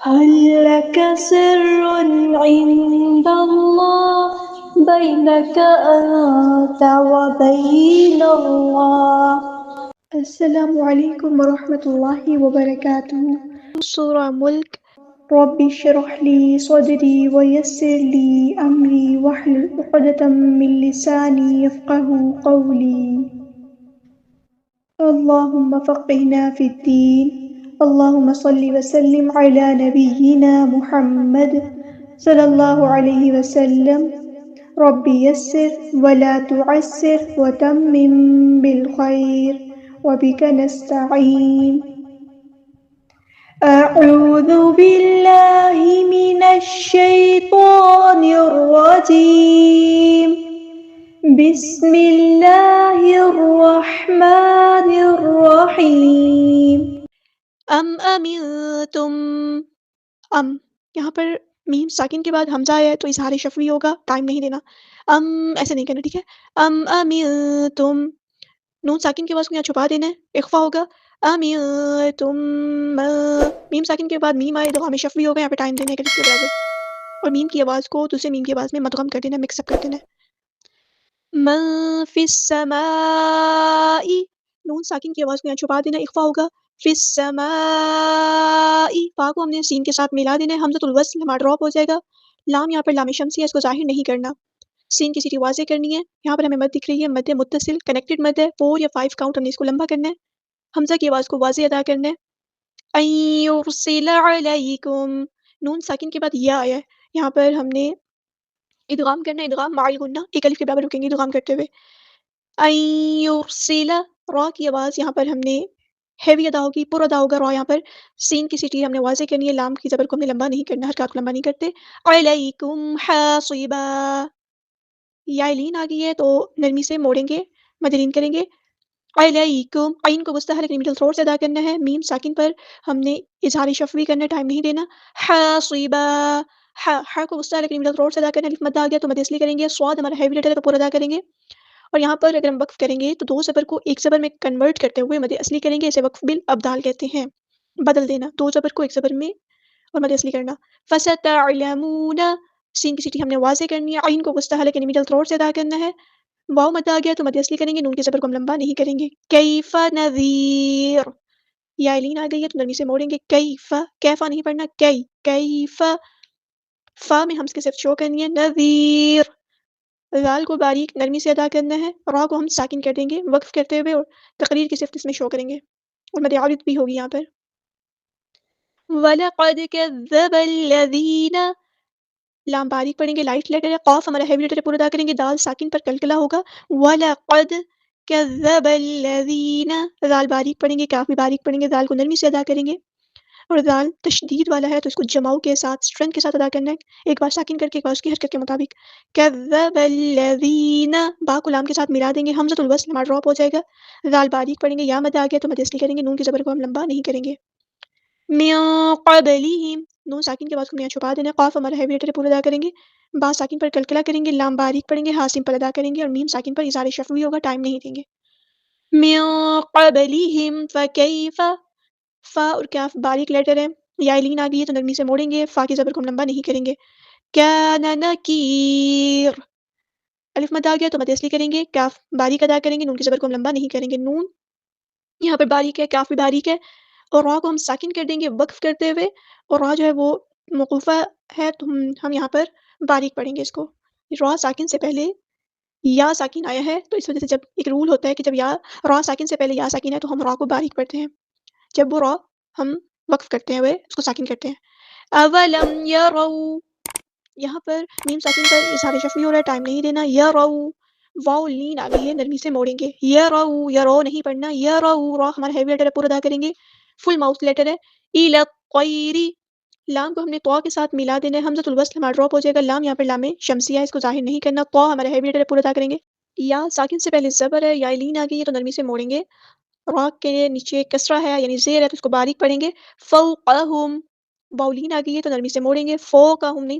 هل لك سر عند الله بينك أنت وبين الله. السلام علیکم ورحمۃ اللہ وبرکاتہ۔ سورہ ملک۔ رب اشرح لي صدري ويسر لي أمري واحلل عقدة من لساني يفقهوا قولي. اللهم فقهنا في الدين. اللهم صل وسلم على نبينا محمد صلی اللہ علیہ وسلم. رب يسر ولا تعسر وتمم بالخير وبك نستعين. أعوذ بالله من الشيطان الرجيم. بسم اللہ الرحمن الرحیم. امنتم، یہاں پر میم ساکن کے بعد حمزہ ہے تو اظہار شفوی ہوگا، ٹائم نہیں دینا، ایسے نہیں کرنا، ٹھیک ہے؟ امنتم، نون ساکن کے بعد اس کو یہاں چھپا دینا ہے، اخفا ہوگا. امنتم، میم ساکن کے بعد میم آئے ادغام شفوی ہوگا، یہاں پہ ٹائم دینے کا کے برابر، اور میم کی آواز کو دوسرے میم کی آواز میں مدغم کر دینا، مکس اپ کر دینا. من فی السماء، نون ساکن کی آواز کو یہاں چھپا دینا، اخفا ہوگا. فی السماء، فا کو ہم نے سین کے ساتھ ملا دینا ہے، حمزۃ الوصل ہمارا ڈراپ ہو جائے گا. لام یہاں پر لام شمسی ہے، اس کو ظاہر نہیں کرنا، سین کی سیٹی واضح کرنی ہے. یہاں پر ہمیں مد دکھ رہی ہے، مد متصل کنیکٹڈ مد ہے، 4 یا 5 کاؤنٹ ہم نے اس کو لمبا کرنا ہے. حمزہ کی آواز کو واضح ادا کرنا ہے. ان یرسل علیکم، نون ساکن کے بعد یا آیا ہے، یہاں پر ہم نے ادغام کرنا ہے، ادغام مع الغنہ، ایک الف کے برابر رکیں گے ادغام کرتے ہوئے. ان یرسل، را کی آواز یہاں پر ہم نے ہیوی ادا ہوگی، پر ادا ہوگا را. یہاں پر سین کی سیٹی ہم نے واضح کرنی ہے، لام کی زبر کو ہم نے لمبا نہیں کرنا، حرکات کو لمبا نہیں کرتے. علیکم حاصبا، یا لین آ گئی ہے تو نرمی سے موڑیں گے، مدلین کریں گے. علیکم، عین کو مستحرک میڈل تھروٹ سے ادا کرنا ہے، میم ساکن پر ہم نے اظہار شفوی کرنا ہے، ٹائم نہیں دینا. حاصبا، ہا کو مستحرک میڈل تھروٹ سے ادا کرنا ہے، الف مد آ گیا تو مد اصلی کریں گے. صاد ہمارا ہیوی لیٹر ہے تو پورا ادا کریں گے. اور یہاں پر اگر ہم وقف کریں گے تو دو زبر کو ایک زبر میں کنورٹ کرتے ہوئے مد اصلی کریں گے، اسے وقف بالابدال کہتے ہیں، بدل دینا، دو زبر کو ایک زبر میں اور مد اصلی کرنا. فستعلمون، سین کی سیٹی ہم نے واضح کرنی ہے، عین کو مستحرک یعنی میڈل تھروٹ سے ادا کرنا ہے. واو مد آ گیا تو مد اصلی کریں گے، نون کے زبر کو ہم لمبا نہیں کریں گے. کیف نذیر، یا لین آ گئی ہے تو نرمی سے موڑیں گے. کیف، کیفا نہیں پڑھنا، کیف، فا میں ہم اس کے صرف شو کرنی ہے. نذیر، ذال کو باریک نرمی سے ادا کرنا ہے، را کو ہم ساکن کر دیں گے وقف کرتے ہوئے، اور تقریر کی صرف اس میں شو کریں گے، اور مد عارض بھی ہوگی یہاں پر. وَلَقَدْ كَذَّبَ الَّذِينَ، لام باریک پڑھیں گے، لائٹ لیٹر ہے، قاف ہمارا ہیوی لیٹر ہے، پورا ادا کریں گے، دال ساکن پر کلکلا ہوگا. وَلَقَدْ كَذَّبَ الَّذِينَ، ذال باریک پڑھیں گے، کاف بھی باریک پڑھیں گے، ذال کو نرمی سے ادا کریں گے، اور ذال تشدید والا ہے تو اس کو جماؤ کے ساتھ اسٹرینتھ کے ساتھ ادا کرنا ہے، ایک بار ساکن کر کے ایک بار اس کی حرکت کے مطابق. كَذَّبَ الَّذِينَ، با کو لام کے ساتھ ملا دیں گے، حمزۃ الوصل ہمارا ڈراپ ہو جائے گا. ذال باریک پڑھیں گے، یا مد آ گیا تو مد اصلی کریں گے، نون کی زبر کو ہم لمبا نہیں کریں گے. من قبلہم، نون ساکن کے بعد کو یہاں چھپا دینا، قاف ہمارا ہیوی لیٹر پورا ادا کریں گے، با ساکن پر کلکلا کریں گے، لام باریک پڑھیں گے، ہاسم پر ادا کریں گے، اور میم ساکن پر اظہار شفوی ہوگا، ٹائم نہیں دیں گے. من قبلہم فکیف، فا اور کاف باریک لیٹر ہے، یا لین آ گئی ہے تو نرمی سے موڑیں گے، فا کی زبر کو ہم لمبا نہیں کریں گے. کان نکیر، الف مد آ گیا تو مد اصلی کریں گے، کاف باریک ادا کریں گے، نون کی زبر کو ہم لمبا نہیں کریں گے. نون یہاں پر باریک ہے، کاف بھی باریک ہے، اور را کو ہم ساکن کر دیں گے وقف کرتے ہوئے، اور را جو ہے وہ موقوفہ ہے تو ہم یہاں پر باریک پڑھیں گے اس کو. را ساکن سے پہلے یا ساکن آیا ہے تو اس وجہ سے جب ایک رول ہوتا ہے کہ جب یا را ساکن سے پہلے یا ساکن ہے تو ہم را کو باریک پڑھتے ہیں، جب وہ را ہم وقف کرتے ہیں ہوئے اس کو ساکن کرتے ہیں. اولم یرو، یہاں پر میم ساکن پر اظہار شفوی ہو رہا ہے، ٹائم نہیں دینا. یرو، واو لین آ گئی ہے، نرمی سے موڑیں گے. یرو، یرو نہیں پڑھنا، یرو، را ہمارا ہیوی لیٹر ہے، پورا ادا کریں گے، فل ماؤتھ لیٹر ہے. الی الطیر، لام کو ہم نے طا کے ساتھ ملا دینا ہے، حمزۃ الوصل ہمارا ڈراپ ہو جائے گا، لام یہاں پر لام شمسیہ ہے، اس کو ظاہر نہیں کرنا. طا ہمارا ہیوی لیٹر ہے، پورا ادا کریں گے. یا ساکن سے پہلے زبر ہے، یا لین آ گئی ہے تو نرمی سے موڑیں گے. را کے نیچے کسرہ ہے یعنی زیر ہے تو اس کو باریک پڑھیں گے. فوقہم، باولین آ گئی ہے تو نرمی سے موڑیں گے، فوقہم نہیں،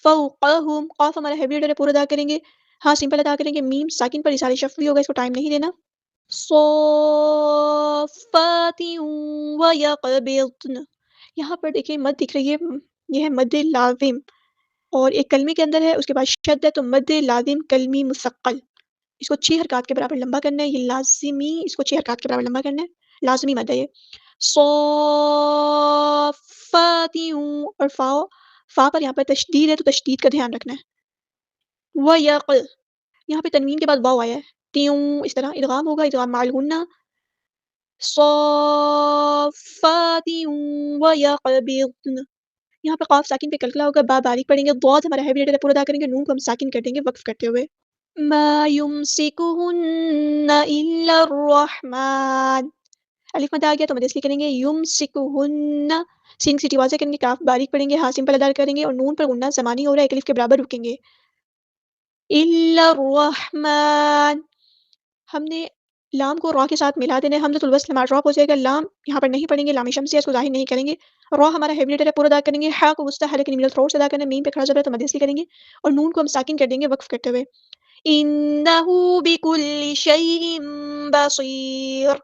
فوقہم، قاف ہمارا ہیوی لیٹر ہے، پورا ادا کریں گے، ہاں سمپل ادا کریں گے، میم ساکن پر اظہار شفوی ہوگا، اس کو ٹائم نہیں دینا. صافات ویقبضن، یہاں پر دیکھیں مد دکھ رہی ہے، یہ ہے مد لازم، اور ایک کلمے کے اندر ہے، اس کے بعد شد ہے، تو مد لازم کلمی مثقل، اس کو 6 حرکات کے برابر لمبا کرنا ہے، یہ لازمی، اس کو 6 حرکات کے برابر لمبا کرنا ہے، لازمی مد ہے یہ. صافات، اور فا پر یہاں پر تشدید ہے، تو تشدید کا دھیان رکھنا ہے. ویق، یہاں پہ تنوین کے بعد واو آیا ہے، تیوں، اس طرح ادغام ہوگا، ادغام مع الغنہ. صافات ویقبضن، یہاں پہ قاف ساکن پہ کلکلا ہوگا، با باریک پڑھیں گے، ضاد ہمارا ہیوی لیٹر پورا ادا کریں گے، نون کو ہم ساکن کر دیں گے وقف کرتے ہوئے. ما یمسکہن الا الرحمن، الف مد آ گیا تو مد اصلی کریں گے، یمسکہن، سین سیٹی واضح کریں گے، کاف باریک پڑھیں گے، ہاں سمپل ادا کریں گے، اور نون پر غنہ زمانی ہو رہا ہے، ایک الف کے برابر رکیں گے. الا الرحمن، ہم نے لام کو را کے ساتھ ملا دینا ہے، حمزۃ الوصل ہمارا ڈراپ ہو جائے گا، لام یہاں پر نہیں پڑھیں گے، لام شمسی ہے، اس کو ظاہر نہیں کریں گے. را ہمارا ہیوی لیٹر ہے، پورا ادا کریں گے، ہا کو وسطی حلق مڈل تھروٹ سے ادا کرنا ہے، میم پہ کھڑا زبر ہے تو مد اصلی کریں گے، اور نون کو ہم ساکن کر دیں گے وقف کرتے ہوئے. انہ بکل شیء بصیر،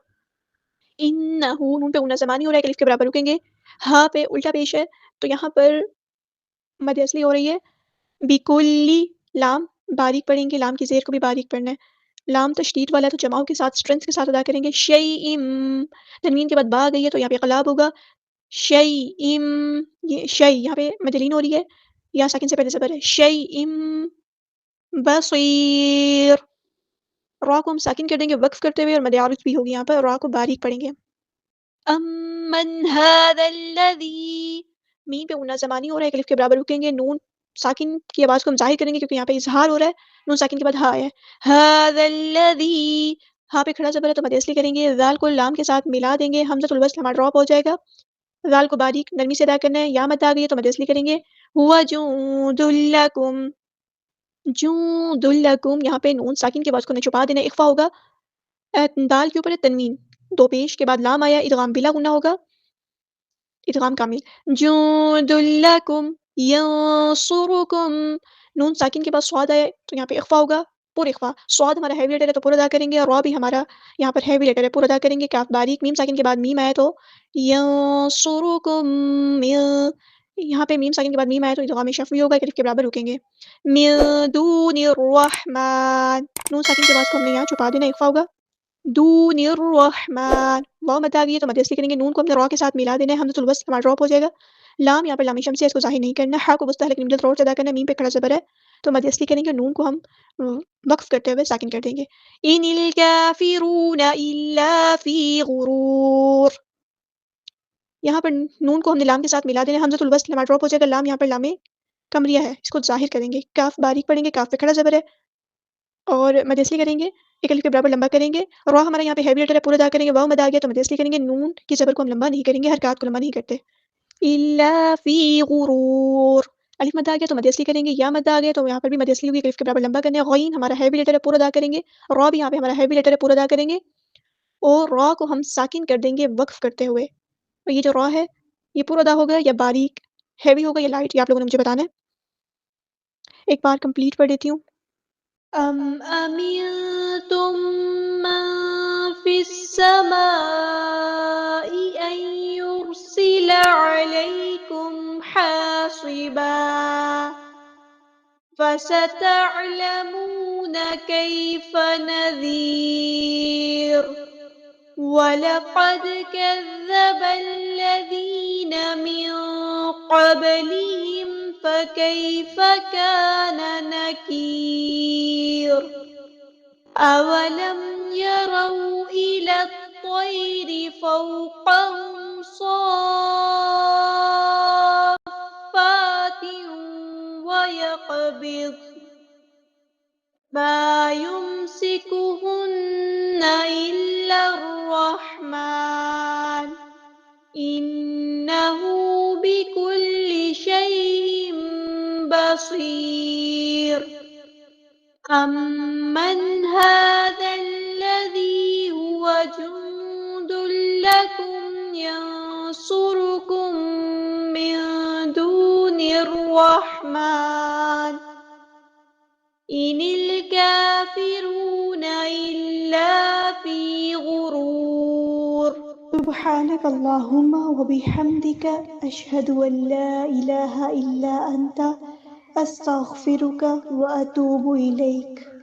انہ، نون پہ غنہ زمانی ہو رہا ہے، ایک الف کے برابر رکیں گے. ہا پہ الٹا پیش ہے، تو یہاں پر مد اصلی ہو رہی ہے. بکلی، لام باریک پڑھیں گے، لام کی زیر کو بھی باریک پڑھنا ہے، لام تشدید والا ہے تو جماؤں کے ساتھ اسٹرینتھ کے ساتھ ادا کریں گے. شیئم، تنوین کے بعد با آ گئی ہے تو یہاں پہ انقلاب ہوگا، شیئم، یہ شی یہاں پہ مدلین ہو رہی ہے، یا ساکن سے پہلے زبر ہے، شیئم بصیر، را کو ہم ساکن کر دیں گے وقف کرتے ہوئے، اور مد عارض بھی ہوگی، یہاں پر را کو باریک پڑھیں گے. امن هذا الذی، میم پہ غنہ زمانی ہو رہا ہے، ایک الف کے برابر رکیں گے، نون ساکن کی آواز کو ہم ظاہر کریں گے کیونکہ یہاں پہ اظہار ہو رہا ہے، نون ساکن کے بعد ہا ہے، هذا الذی، ہاں پہ کھڑا زبر ہے تو مد اصلی کریں گے، ذال کو لام کے ساتھ ملا دیں گے، حمزۃ الوصل ہمارا ڈراپ ہو جائے گا، ذال کو باریک نرمی سے ادا کرنا ہے، یا مد آ گئی ہے تو مد اصلی کریں گے. هو جند لکم، جند لکم، یہاں پہ نون ساکن کی آواز کو چھپا دینا، اخفا ہوگا، دال کے اوپر ہے تنوین، دو پیش کے بعد لام آیا، ادغام بلا غنہ ہوگا، ادغام کامل. جند لکم ینصرکم، نون ساکن کے بعد صاد آیا تو یہاں پہ اخفا ہوگا، پورا اخفا، صاد ہمارا ہیوی لیٹر ہے تو پورا ادا کریں گے، اور را بھی ہمارا یہاں پر ہیوی لیٹر ہے، پورا ادا کریں گے، کاف باریک، میم ساکن کے بعد میم آیا تو ینصرکم، یہاں پہ میم ساکن کے بعد میم آیا تو ادغام شفوی ہوگا، ایک الف کے برابر رکیں گے. من دون الرحمن، نون ساکن کے بعد کو ہم نے یہاں چھپا دینا، اخفا ہوگا، دون الرحمن، واو مد آ گئی ہے تو مد اصلی کریں گے، نون کو ہم نے را کے ساتھ ملا دینا ہے، حمزۃ الوصل ہمارا ڈراپ ہو جائے گا، لام یہاں پر لام شمسی ہے، اس کو ظاہر نہیں کرنا، ہا کو وسطی حلق مڈل تھروٹ سے ادا کرنا ہے، میم پہ کھڑا زبر ہے تو مد اصلی کریں گے، نون کو ہم وقف کرتے ہوئے ساکن کر دیں گے. ان الکافرون الا فی غرور، یہاں پر نون کو ہم نے لام کے ساتھ ملا دینا ہے، حمزۃ الوصل ہمارا ڈراپ ہو جائے گا، لام یہاں پر لام کمریہ ہے، اس کو ظاہر کریں گے، کاف باریک پڑھیں گے، کاف پہ کھڑا زبر ہے، اور مد اصلی کریں گے، ایک الف کے برابر لمبا کریں گے، را ہمارا یہاں پہ ہیوی لیٹر ہے، پورا ادا کریں گے، واو مد آ گیا تو مد اصلی کریں گے، نون کی زبر کو ہم لمبا نہیں کریں گے، حرکات کو لمبا نہیں کرتے. الا فی غرور، الف مد آ گیا تو مد اصلی کریں گے، یا مد آ گیا تو یہاں پر بھی مد اصلی ہوگی، ایک الف کے برابر لمبا کرنا ہے. غین ہمارا ہیوی لیٹر ہے، پورا ادا کریں گے، را بھی یہاں پہ ہمارا ہیوی لیٹر ہے، پورا ادا کریں گے، اور را کو ہم ساکن کر دیں گے وقف کرتے ہوئے. اور یہ جو را ہے یہ پورا ادا ہوگا یا باریک، ہیوی ہوگا یا لائٹ، یہ آپ لوگوں نے مجھے بتانا ہے. ایک بار کمپلیٹ پڑھ دیتی ہوں. ام امنتم من فی السماء ان یرسل علیکم حاصبا فستعلمون کیف نذیر وَلَقَدْ كَذَّبَ الَّذِينَ مِن قَبْلِهِمْ فَكَيْفَ كَانَ نَكِيرِ أَوَلَمْ يَرَوْا إِلَى الطَّيْرِ فَوْقَهُمْ صَافَّاتٍ وَيَقْبِضْنَ مَا يُمْسِكُهُنَّ إِلَّا الرَّحْمَنُ إِنَّهُ بِكُلِّ شَيْءٍ بَصِيرٌ. أَمَّنْ هَذَا الَّذِي هُوَ جُندٌ لَكُمْ يَنصُرُكُم مِّن دُونِ الرَّحْمَنِ إِنِ الْكَافِرُونَ إِلَّا فِي غُرُورٍ. سبحانك اللهم وبحمدك أشهد أن لا إله إلا أنت أستغفرك وأتوب إليك.